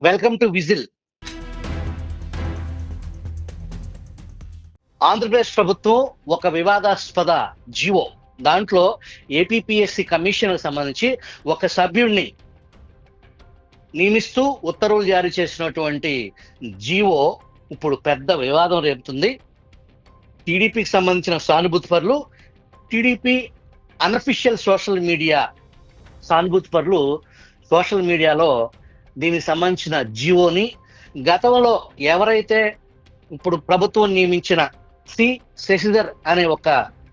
Welcome to whistle. Andhra Pradesh ప్రభుత్వం ఒక వివాదాస్పద జీవో, దాంట్లో ఏపీపీఎస్సీ కమిషన్ సంబంధించి ఒక సభ్యుడిని నియమిస్తూ ఉత్తర్వులు జారీ చేసినటువంటి జీవో ఇప్పుడు పెద్ద వివాదం రేపుతుంది. టీడీపీకి సంబంధించిన సానుభూతి పరులు, టీడీపీ అనఫిషియల్ సోషల్ మీడియా సానుభూతి పరులు సోషల్ మీడియాలో దీనికి సంబంధించిన జీవోని, గతంలో ఎవరైతే ఇప్పుడు ప్రభుత్వం నియమించిన సి శశిధర్ అనే ఒక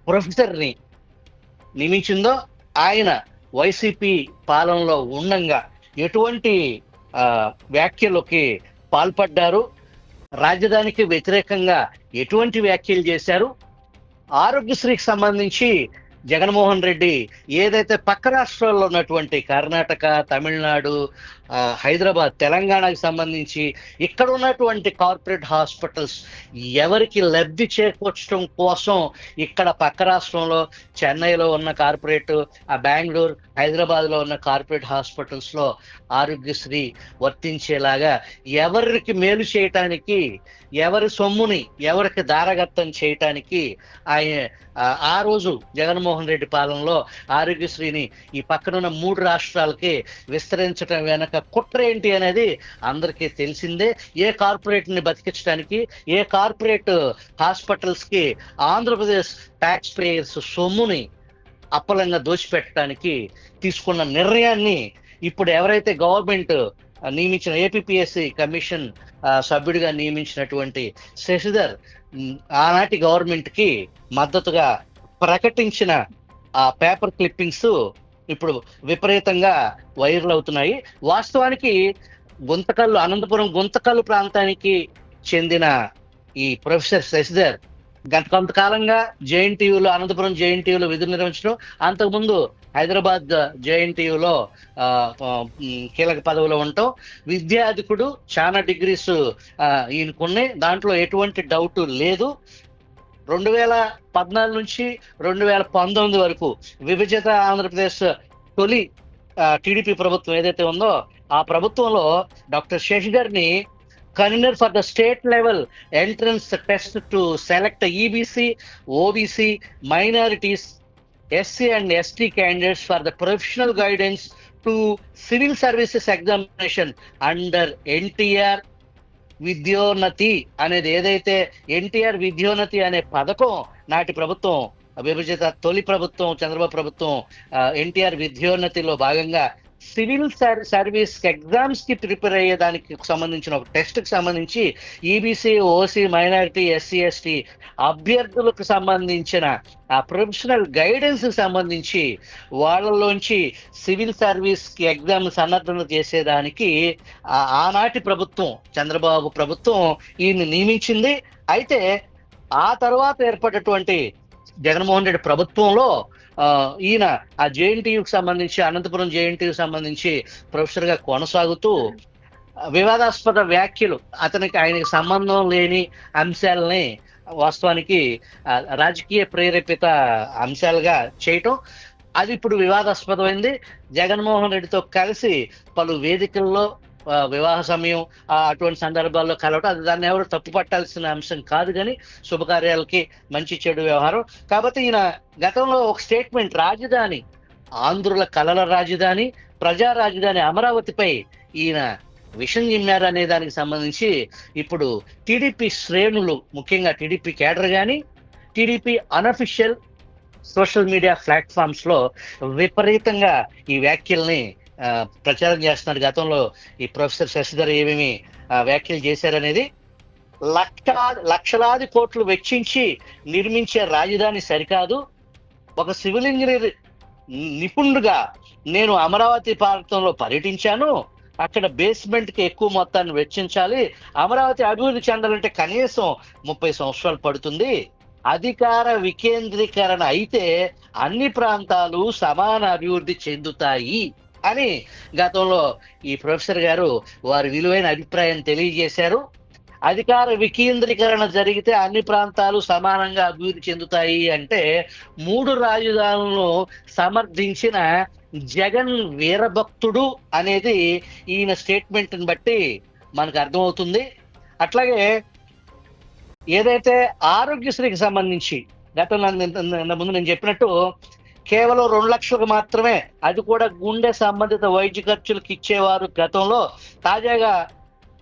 ప్రొఫెసర్ని నియమించిందో, ఆయన వైసీపీ పాలనలో ఉండంగా ఎటువంటి వ్యాఖ్యలకి పాల్పడ్డారు, రాజధానికి వ్యతిరేకంగా ఎటువంటి వ్యాఖ్యలు చేశారు, ఆరోగ్యశ్రీకి సంబంధించి జగన్మోహన్ రెడ్డి ఏదైతే పక్క రాష్ట్రాల్లో ఉన్నటువంటి కర్ణాటక, తమిళనాడు, హైదరాబాద్, తెలంగాణకి సంబంధించి ఇక్కడ ఉన్నటువంటి కార్పొరేట్ హాస్పిటల్స్ ఎవరికి లబ్ధి చేకూర్చడం కోసం ఇక్కడ పక్క రాష్ట్రంలో చెన్నైలో ఉన్న కార్పొరేట్, బెంగళూరు, హైదరాబాద్లో ఉన్న కార్పొరేట్ హాస్పిటల్స్లో ఆరోగ్యశ్రీ వర్తించేలాగా ఎవరికి మేలు చేయటానికి, ఎవరి సొమ్ముని ఎవరికి దారగత్తం చేయటానికి ఆయన ఆ రోజు జగన్మోహన్ రెడ్డి పాలనలో ఆరోగ్యశ్రీని ఈ పక్కనున్న 3 రాష్ట్రాలకి విస్తరించడం వెనక కుట్ర ఏంటి అనేది అందరికీ తెలిసిందే. ఏ కార్పొరేట్ని బతికించడానికి, ఏ కార్పొరేట్ హాస్పిటల్స్కి ఆంధ్రప్రదేశ్ ట్యాక్స్ పేయర్స్ సొమ్ముని అప్పలంగా దోచిపెట్టడానికి తీసుకున్న నిర్ణయాన్ని ఇప్పుడు ఎవరైతే గవర్నమెంట్ నియమించిన ఏపీపీఎస్సీ కమిషన్ సభ్యుడిగా నియమించినటువంటి శశిధర్ ఆనాటి గవర్నమెంట్ కి మద్దతుగా ప్రకటించిన ఆ పేపర్ క్లిప్పింగ్స్ ఇప్పుడు విపరీతంగా వైరల్ అవుతున్నాయి. వాస్తవానికి గుంతకల్లు, అనంతపురం గుంతకల్లు ప్రాంతానికి చెందిన ఈ ప్రొఫెసర్ శశిధర్ కొంతకాలంగా జేఎన్టీయూలో, అనంతపురం జేఎన్టీయూలో విధులు నిర్వహించడం, అంతకుముందు హైదరాబాద్ జేఎన్టీయూలో కీలక పదవిలో ఉండటం, విద్యాధికుడు, చాలా డిగ్రీస్ ఈయనకున్నాయి, దాంట్లో ఎటువంటి డౌట్ లేదు. 2014 నుంచి 2019 వరకు విభజిత ఆంధ్రప్రదేశ్ తొలి టీడీపీ ప్రభుత్వం ఏదైతే ఉందో ఆ ప్రభుత్వంలో డాక్టర్ శశిధర్ని convenor for the state level entrance test to select EBC, OBC, minorities, SC and ST candidates for the professional guidance to civil services examination under NTR Vidyonnathi అనేది ఏదైతే ఎన్టీఆర్ విద్యోన్నతి అనే పథకం నాటి ప్రభుత్వం, విభజిత తొలి ప్రభుత్వం చంద్రబాబు ప్రభుత్వం ఎన్టీఆర్ విద్యోన్నతిలో భాగంగా సివిల్ సర్వీస్ ఎగ్జామ్స్ కి ప్రిపేర్ అయ్యేదానికి సంబంధించిన ఒక టెస్ట్ కి సంబంధించి EBC, OC, minority, SC, ST అభ్యర్థులకు సంబంధించిన ఆ ప్రొఫెషనల్ గైడెన్స్ సంబంధించి వాళ్ళలోంచి సివిల్ సర్వీస్ కి ఎగ్జామ్ సన్నద్ధన చేసేదానికి ఆనాటి ప్రభుత్వం, చంద్రబాబు ప్రభుత్వం ఈయన్ని నియమించింది. అయితే ఆ తర్వాత ఏర్పడినటువంటి జగన్మోహన్ రెడ్డి ప్రభుత్వంలో ఈయన ఆ జేఎన్టీయూకి సంబంధించి, అనంతపురం జేఎన్టీయూకి సంబంధించి ప్రొఫెసర్ గా కొనసాగుతూ వివాదాస్పద వ్యాఖ్యలు, ఆయనకి సంబంధం లేని అంశాలని వాస్తవానికి రాజకీయ ప్రేరేపిత అంశాలుగా చేయటం, అది ఇప్పుడు వివాదాస్పదమైంది. జగన్మోహన్ రెడ్డితో కలిసి పలు వేదికల్లో వివాహ సమయం అటువంటి సందర్భాల్లో కలవటం, అది దాన్ని ఎవరు తప్పు పట్టాల్సిన అంశం కాదు, కానీ శుభకార్యాలకి మంచి చెడు వ్యవహారం. కాబట్టి ఈయన గతంలో ఒక స్టేట్మెంట్, రాజధాని ఆంధ్రుల కలల రాజధాని, ప్రజా రాజధాని అమరావతిపై ఈయన విషం జిమ్మారనే దానికి సంబంధించి ఇప్పుడు టీడీపీ శ్రేణులు, ముఖ్యంగా టీడీపీ కేడర్ కానీ, TDP unofficial social media platforms లో విపరీతంగా ఈ వ్యాఖ్యల్ని ప్రచారం చేస్తున్నారు. గతంలో ఈ ప్రొఫెసర్ శశిధర్ ఏమేమి వ్యాఖ్యలు చేశారనేది, లక్షలాది కోట్లు వెచ్చించి నిర్మించే రాజధాని సరికాదు, ఒక సివిల్ ఇంజనీర్ నిపుణుడుగా నేను అమరావతి ప్రాంతంలో పర్యటించాను, అక్కడ బేస్మెంట్ కి ఎక్కువ మొత్తాన్ని వెచ్చించాలి, అమరావతి అభివృద్ధి చెందాలంటే కనీసం 30 సంవత్సరాలు పడుతుంది, అధికార వికేంద్రీకరణ అయితే అన్ని ప్రాంతాలు సమాన అభివృద్ధి చెందుతాయి అని గతంలో ఈ ప్రొఫెసర్ గారు వారి విలువైన అభిప్రాయం తెలియజేశారు. అధికార వికేంద్రీకరణ జరిగితే అన్ని ప్రాంతాలు సమానంగా అభివృద్ధి చెందుతాయి అంటే 3 రాజధానులను సమర్థించిన జగన్ వీరభక్తుడు అనేది ఈయన స్టేట్మెంట్ని బట్టి మనకు అర్థమవుతుంది. అట్లాగే ఏదైతే ఆరోగ్యశ్రీకి సంబంధించి గతంలో ముందు నేను చెప్పినట్టు కేవలం 2 లక్షలకు మాత్రమే, అది కూడా గుండె సంబంధిత వైద్య ఖర్చులకు ఇచ్చేవారు గతంలో. తాజాగా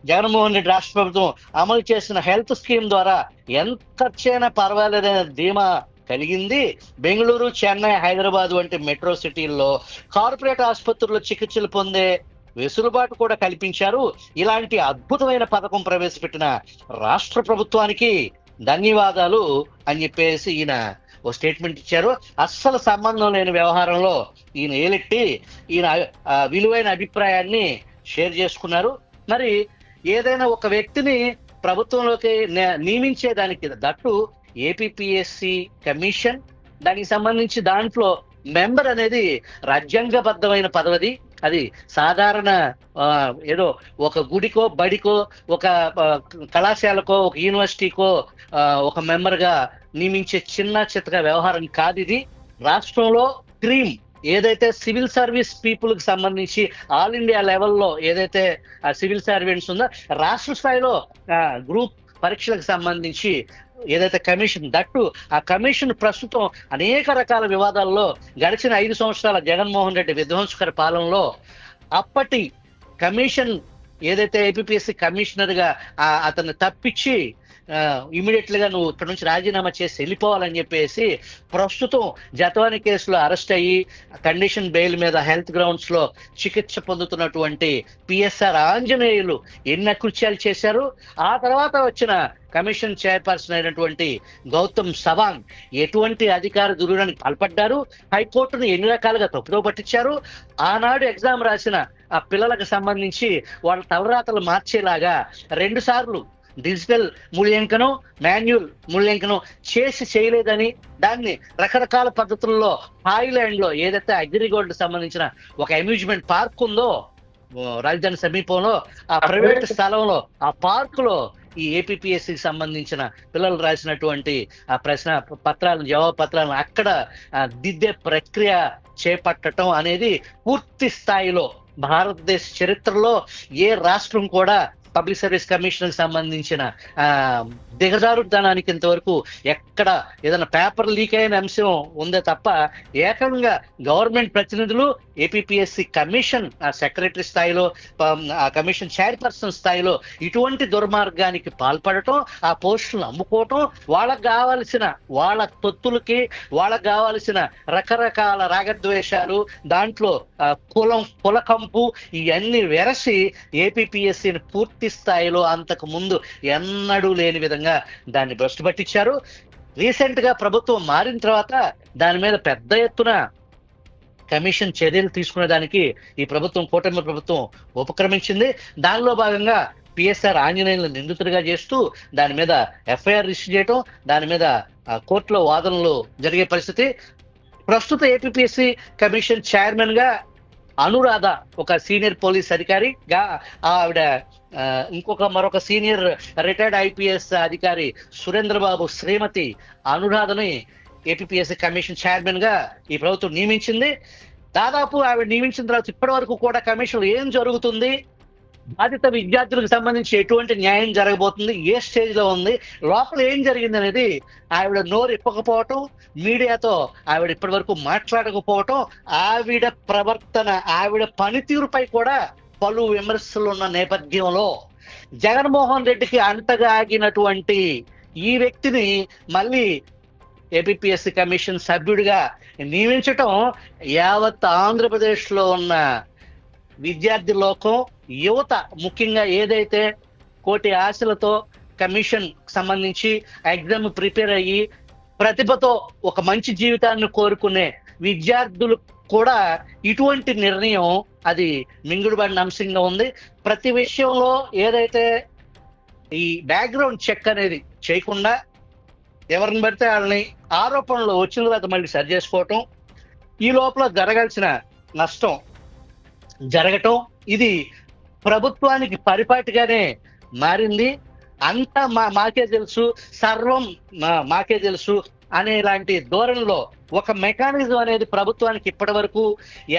జగన్మోహన్ రెడ్డి రాష్ట్ర ప్రభుత్వం అమలు చేసిన హెల్త్ స్కీమ్ ద్వారా ఎంత ఖర్చైనా పర్వాలేదనే ధీమా కలిగింది. బెంగళూరు, చెన్నై, హైదరాబాద్ వంటి మెట్రో సిటీల్లో కార్పొరేట్ ఆసుపత్రుల్లో చికిత్సలు పొందే వెసులుబాటు కూడా కల్పించారు. ఇలాంటి అద్భుతమైన పథకం ప్రవేశపెట్టిన రాష్ట్ర ప్రభుత్వానికి ధన్యవాదాలు అని చెప్పేసి ఈయన ఓ స్టేట్మెంట్ ఇచ్చారు. అస్సలు సంబంధం లేని వ్యవహారంలో ఈయన ఏలెట్టి ఈయన విలువైన అభిప్రాయాన్ని షేర్ చేసుకున్నారు. మరి ఏదైనా ఒక వ్యక్తిని ప్రభుత్వంలోకి నియమించేదానికి దట్టు ఏపీపీఎస్సి కమిషన్, దానికి సంబంధించి దాంట్లో మెంబర్ అనేది రాజ్యాంగబద్ధమైన పదవి. అది సాధారణ ఏదో ఒక గుడికో, బడికో, ఒక కళాశాలకో, ఒక యూనివర్సిటీకో ఒక మెంబర్గా నియమించే చిన్న చిత్తగా వ్యవహారం కాదు ఇది. రాష్ట్రంలో క్రీమ్ ఏదైతే సివిల్ సర్వీస్ పీపుల్ కి సంబంధించి ఆల్ ఇండియా లెవెల్లో ఏదైతే సివిల్ సర్వెంట్స్ ఉందో, రాష్ట్ర స్థాయిలో గ్రూప్ పరీక్షలకు సంబంధించి ఏదైతే కమిషన్, దట్టు ఆ కమిషన్ ప్రస్తుతం అనేక రకాల వివాదాల్లో గడిచిన 5 సంవత్సరాల జగన్మోహన్ రెడ్డి విధ్వంసకర పాలనలో అప్పటి కమిషన్ ఏదైతే ఏపీఎస్సి కమిషనర్ గా అతన్ని తప్పించి ఇమీడియట్ గా నువ్వు ఇక్కడ నుంచి రాజీనామా చేసి వెళ్ళిపోవాలని చెప్పేసి ప్రస్తుతం జతవాని కేసులో అరెస్ట్ అయ్యి కండిషన్ బెయిల్ మీద హెల్త్ గ్రౌండ్స్ లో చికిత్స పొందుతున్నటువంటి పిఎస్ఆర్ ఆంజనేయులు ఎన్ని అకృత్యాలు చేశారు. ఆ తర్వాత వచ్చిన కమిషన్ చైర్పర్సన్ అయినటువంటి గౌతమ్ సవాంగ్ ఎటువంటి అధికార దుర్వినియోగానికి పాల్పడ్డారు, హైకోర్టును ఎన్ని రకాలుగా తప్పుదో పట్టించారు. ఆనాడు ఎగ్జామ్ రాసిన ఆ పిల్లలకు సంబంధించి వాళ్ళ తలరాతలు మార్చేలాగా 2 సార్లు డిజిటల్ మూల్యాంకనం, మాన్యువల్ మూల్యాంకనం చేయలేదని, దాన్ని రకరకాల పద్ధతుల్లో థాయిలాండ్ లో ఏదైతే అగ్రిగోల్డ్ సంబంధించిన ఒక అమ్యూజ్మెంట్ పార్క్ ఉందో రాజధాని సమీపంలో, ఆ ప్రైవేట్ స్థలంలో ఆ పార్క్ లో ఈ ఏపీఎస్సికి సంబంధించిన పిల్లలు రాసినటువంటి ఆ ప్రశ్న పత్రాలను, జవాబు పత్రాలను అక్కడ దిద్దే ప్రక్రియ చేపట్టడం అనేది పూర్తి స్థాయిలో భారతదేశ చరిత్రలో ఏ రాష్ట్రం కూడా పబ్లిక్ సర్వీస్ కమిషన్ సంబంధించిన దిగజారుతనానికి ఇంతవరకు ఎక్కడ ఏదైనా పేపర్ లీక్ అయిన అంశం ఉందే తప్ప ఏకంగా గవర్నమెంట్ ప్రతినిధులు ఏపీఎస్సి కమిషన్ సెక్రటరీ స్థాయిలో, ఆ కమిషన్ చైర్పర్సన్ స్థాయిలో ఇటువంటి దుర్మార్గానికి పాల్పడటం, ఆ పోస్టులను అమ్ముకోవటం, వాళ్ళకు కావాల్సిన వాళ్ళ తొత్తులకి వాళ్ళకు కావాల్సిన రకరకాల రాగద్వేషాలు, దాంట్లో కులకంపు ఇవన్నీ వెరసి ఏపీఎస్సిని పూర్తి స్థాయిలో అంతకు ముందు ఎన్నడూ లేని విధంగా దాన్ని భ్రష్టు పట్టించారు. రీసెంట్ గా ప్రభుత్వం మారిన తర్వాత దాని మీద పెద్ద ఎత్తున కమిషన్ చర్యలు తీసుకునే దానికి ఈ ప్రభుత్వం, కూటమి ప్రభుత్వం ఉపక్రమించింది. దానిలో భాగంగా పిఎస్ఆర్ ఆంజనేయులను నిందితుడిగా చేస్తూ దాని మీద ఎఫ్ఐఆర్ రిజిస్టర్ చేయటం, దాని మీద కోర్టులో వాదనలు జరిగే పరిస్థితి. ప్రస్తుత ఏపీఎస్సి కమిషన్ చైర్మన్ గా అనురాధ ఒక సీనియర్ పోలీస్ అధికారిగా, ఆవిడ మరొక సీనియర్ రిటైర్డ్ ఐపీఎస్ అధికారి సురేంద్రబాబు శ్రీమతి అనురాధని ఏపీఎస్సి కమిషన్ చైర్మన్ గా ఈ ప్రభుత్వం నియమించింది. దాదాపు ఆవిడ నియమించిన తర్వాత ఇప్పటి వరకు కూడా కమిషన్ ఏం జరుగుతుంది, బాధిత విద్యార్థులకు సంబంధించి ఎటువంటి న్యాయం జరగబోతుంది, ఏ స్టేజ్ లో ఉంది, లోపల ఏం జరిగింది అనేది ఆవిడ నోరు ఇప్పకపోవటం, మీడియాతో ఆవిడ ఇప్పటి వరకు మాట్లాడకపోవటం, ఆవిడ ప్రవర్తన, ఆవిడ పనితీరుపై కూడా పలు విమర్శలు ఉన్న నేపథ్యంలో జగన్మోహన్ రెడ్డికి అంటగాగినటువంటి ఈ వ్యక్తిని మళ్ళీ ఏపీఎస్సి కమిషన్ సభ్యుడిగా నియమించటం యావత్ ఆంధ్రప్రదేశ్ లో ఉన్న విద్యార్థి లోకం, యువత ముఖ్యంగా ఏదైతే కోటి ఆశలతో కమిషన్ సంబంధించి ఎగ్జామ్ ప్రిపేర్ అయ్యి ప్రతిభతో ఒక మంచి జీవితాన్ని కోరుకునే విద్యార్థులు కూడా ఇటువంటి నిర్ణయం అది మింగుడుబడిన అంశంగా ఉంది. ప్రతి విషయంలో ఏదైతే ఈ బ్యాక్గ్రౌండ్ చెక్ అనేది చేయకుండా ఎవరిని పడితే వాళ్ళని ఆరోపణలు వచ్చిన తర్వాత మళ్ళీ సరి చేసుకోవటం, ఈ లోపల జరగాల్సిన నష్టం జరగటం, ఇది ప్రభుత్వానికి పరిపాటిగానే మారింది. అంతా మాకే తెలుసు, సర్వం మాకే తెలుసు అనేలాంటి ధోరణిలో ఒక మెకానిజం అనేది ప్రభుత్వానికి ఇప్పటి వరకు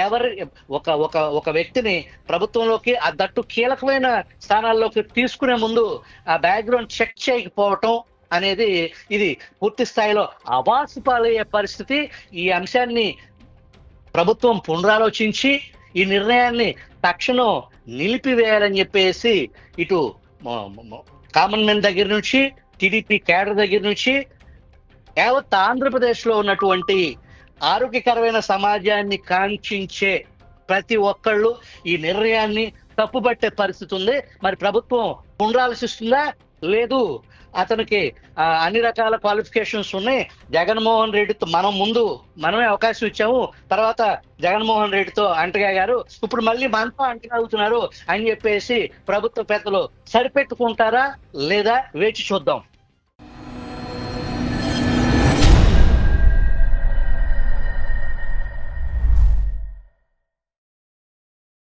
ఎవరి ఒక ఒక ఒక వ్యక్తిని ప్రభుత్వంలోకి ఆ దట్టు కీలకమైన స్థానాల్లోకి తీసుకునే ముందు ఆ బ్యాక్గ్రౌండ్ చెక్ చేయకపోవటం అనేది ఇది పూర్తి స్థాయిలో అవాసు పాలయ్యే పరిస్థితి. ఈ అంశాన్ని ప్రభుత్వం పునరాలోచించి ఈ నిర్ణయాన్ని తక్షణం నిలిపివేయాలని చెప్పేసి ఇటు కామన్ మెన్ దగ్గర నుంచి, టీడీపీ కేడర్ దగ్గర నుంచి, యావత్ ఆంధ్రప్రదేశ్లో ఉన్నటువంటి ఆరోగ్యకరమైన సమాజాన్ని కాంక్షించే ప్రతి ఒక్కళ్ళు ఈ నిర్ణయాన్ని తప్పుపట్టే పరిస్థితి ఉంది. మరి ప్రభుత్వం పునరాలోచిస్తుందా? లేదు, అతనికి అన్ని రకాల క్వాలిఫికేషన్స్ ఉన్నాయి. జగన్మోహన్ రెడ్డితో మనమే అవకాశం ఇచ్చాము, తర్వాత జగన్మోహన్ రెడ్డితో అంటగాగారు, ఇప్పుడు మళ్ళీ మనతో అంటగాగుతున్నారు అని చెప్పేసి ప్రభుత్వ పెద్దలు సరిపెట్టుకుంటారా లేదా వేచి చూద్దాం.